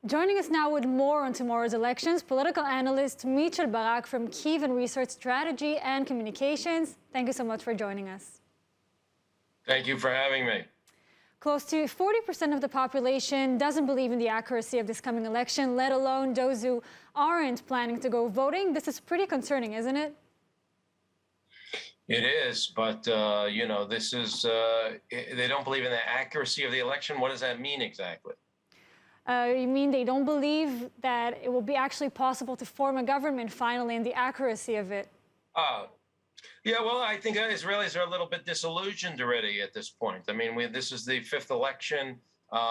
Joining us now with more on tomorrow's elections, political analyst Barak from Keevon Strategies and Communications. Thank you so much for joining us. Thank you for having me. Close to 40% of the population doesn't believe in the accuracy of this coming election, let alone those who aren't planning to go voting. This is pretty concerning, isn't it? It is, but, this is, they don't believe in the accuracy of the election. What does that mean exactly? You mean they don't believe that it will be actually possible to form a government finally and the accuracy of it? Yeah, well, I think Israelis are a little bit disillusioned already at this point. I mean, this is the fifth election.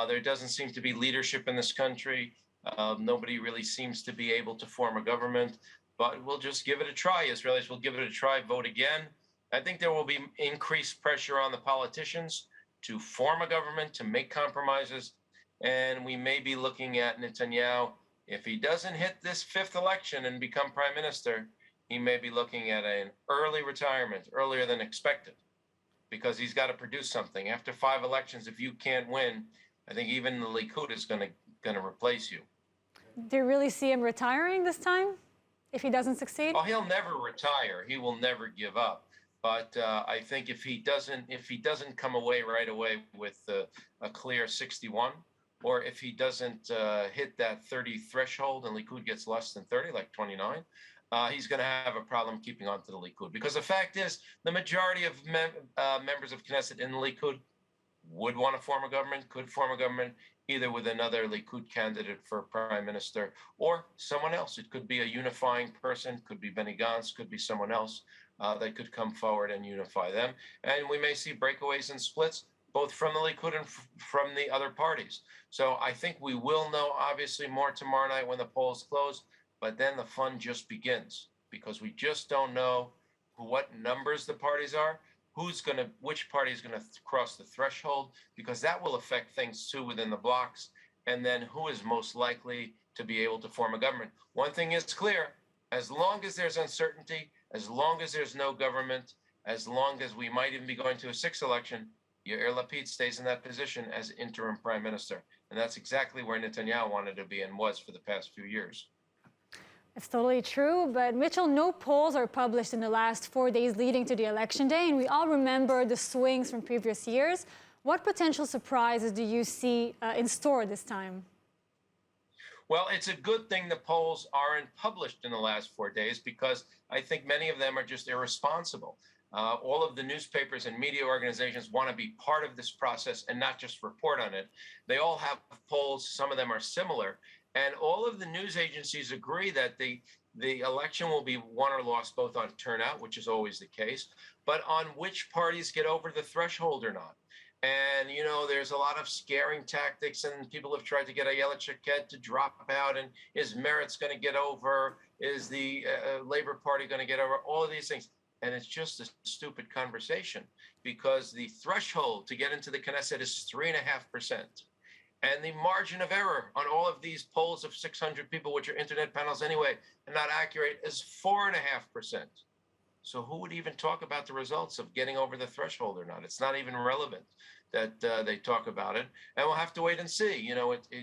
There doesn't seem to be leadership in this country. Nobody really seems to be able to form a government, but we'll just give it a try. Israelis will give it a try, vote again. I think there will be increased pressure on the politicians to form a government, to make compromises. And we may be looking at Netanyahu. If he doesn't hit this fifth election and become prime minister, he may be looking at an early retirement, earlier than expected, because he's got to produce something. After 5 elections, if you can't win, I think even the Likud is going to replace you. Do you really see him retiring this time if he doesn't succeed? Oh, he'll never retire. He will never give up. But I think if he doesn't come away right away with a clear 61, or if he doesn't hit that 30 threshold and Likud gets less than 30, like 29, he's going to have a problem keeping on to the Likud. Because the fact is, the majority of members of Knesset in the Likud would want to form a government, could form a government, either with another Likud candidate for prime minister or someone else. It could be a unifying person, could be Benny Gantz, could be someone else that could come forward and unify them. And we may see breakaways and splits, both from the Likud and from the other parties. So I think we will know, obviously, more tomorrow night when the polls close, but then the fun just begins, because we just don't know what numbers the parties are, which party is going to cross the threshold, because that will affect things too within the blocks, and then who is most likely to be able to form a government. One thing is clear: as long as there's uncertainty, as long as there's no government, as long as we might even be going to a 6th election, Yair Lapid stays in that position as interim prime minister. And that's exactly where Netanyahu wanted to be and was for the past few years. It's totally true, but Mitchell, no polls are published in the last 4 days leading to the election day, and we all remember the swings from previous years. What potential surprises do you see in store this time? Well, it's a good thing the polls aren't published in the last 4 days, because I think many of them are just irresponsible. All of the newspapers and media organizations want to be part of this process and not just report on it. They all have polls. Some of them are similar. And all of the news agencies agree that the election will be won or lost both on turnout, which is always the case, but on which parties get over the threshold or not. And, there's a lot of scaring tactics, and people have tried to get Ayelet Shaked to drop out, and is Meretz going to get over? Is the Labor Party going to get over? All of these things. And it's just a stupid conversation, because the threshold to get into the Knesset is 3.5%. And the margin of error on all of these polls of 600 people, which are internet panels anyway, and not accurate, is 4.5%. So who would even talk about the results of getting over the threshold or not? It's not even relevant that they talk about it. And we'll have to wait and see.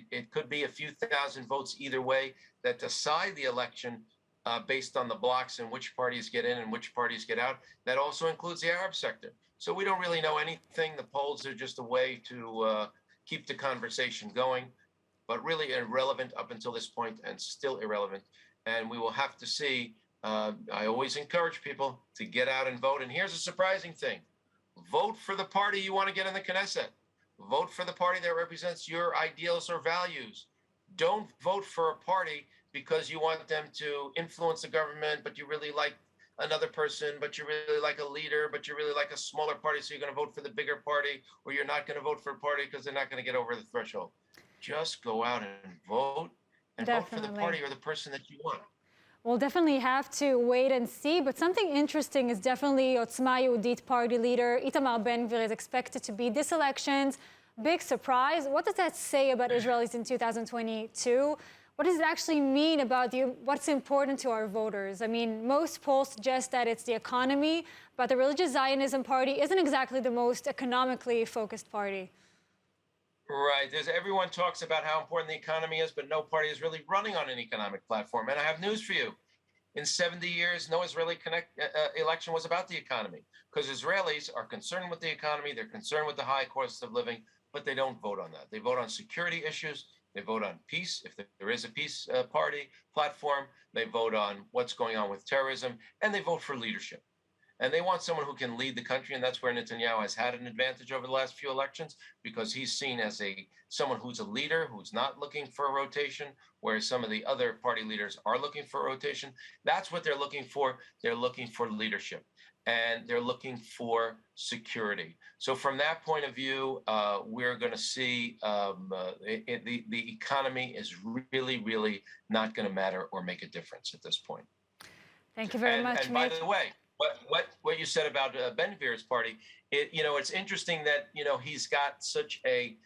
It could be a few thousand votes either way that decide the election based on the blocks and which parties get in and which parties get out. That also includes the Arab sector. So we don't really know anything. The polls are just a way to keep the conversation going, but really irrelevant up until this point, and still irrelevant. And we will have to see. I always encourage people to get out and vote. And here's a surprising thing: vote for the party you want to get in the Knesset. Vote for the party that represents your ideals or values. Don't vote for a party because you want them to influence the government, but you really like another person, but you really like a leader, but you really like a smaller party, so you're going to vote for the bigger party, or you're not going to vote for a party because they're not going to get over the threshold. Just go out and vote, and vote for the party or the person that you want. We'll definitely have to wait and see, but something interesting is definitely Otzma Yehudit party leader Itamar Ben-Gvir is expected to be this election's big surprise. What does that say about Israelis in 2022? What does it actually mean about what's important to our voters? I mean, most polls suggest that it's the economy, but the Religious Zionism Party isn't exactly the most economically focused party. Right. Everyone talks about how important the economy is, but no party is really running on an economic platform. And I have news for you. In 70 years, no Israeli election was about the economy because Israelis are concerned with the economy. They're concerned with the high cost of living, but they don't vote on that. They vote on security issues. They vote on peace, if there is a peace party platform. They vote on what's going on with terrorism, and they vote for leadership. And they want someone who can lead the country, and that's where Netanyahu has had an advantage over the last few elections because he's seen as someone who's a leader, who's not looking for a rotation, whereas some of the other party leaders are looking for a rotation. That's what they're looking for. They're looking for leadership, and they're looking for security. So from that point of view, we're going to see the economy is really, really not going to matter or make a difference at this point. Thank you very much, And by the way, what you said about Ben Gvir's party, it's interesting that, he's got such a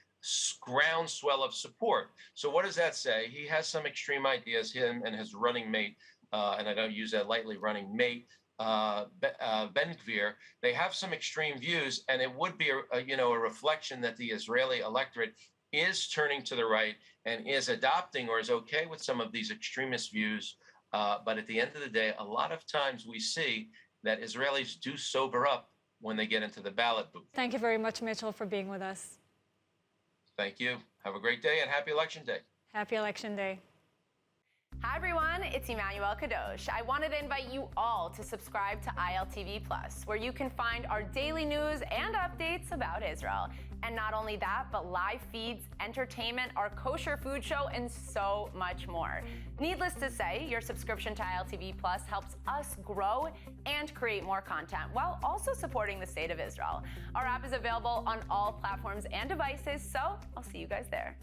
groundswell of support. So what does that say? He has some extreme ideas, him and his running mate, and I don't use that lightly, running mate, Ben Gvir. They have some extreme views, and it would be a reflection that the Israeli electorate is turning to the right and is adopting or is okay with some of these extremist views. But at the end of the day, a lot of times we see that Israelis do sober up when they get into the ballot booth. Thank you very much, Mitchell, for being with us. Thank you. Have a great day and happy Election Day. Happy Election Day. Hi everyone, it's Emmanuel Kadosh. I wanted to invite you all to subscribe to ILTV Plus, where you can find our daily news and updates about Israel. And not only that, but live feeds, entertainment, our kosher food show, and so much more. Needless to say, your subscription to ILTV Plus helps us grow and create more content while also supporting the state of Israel. Our app is available on all platforms and devices, so I'll see you guys there.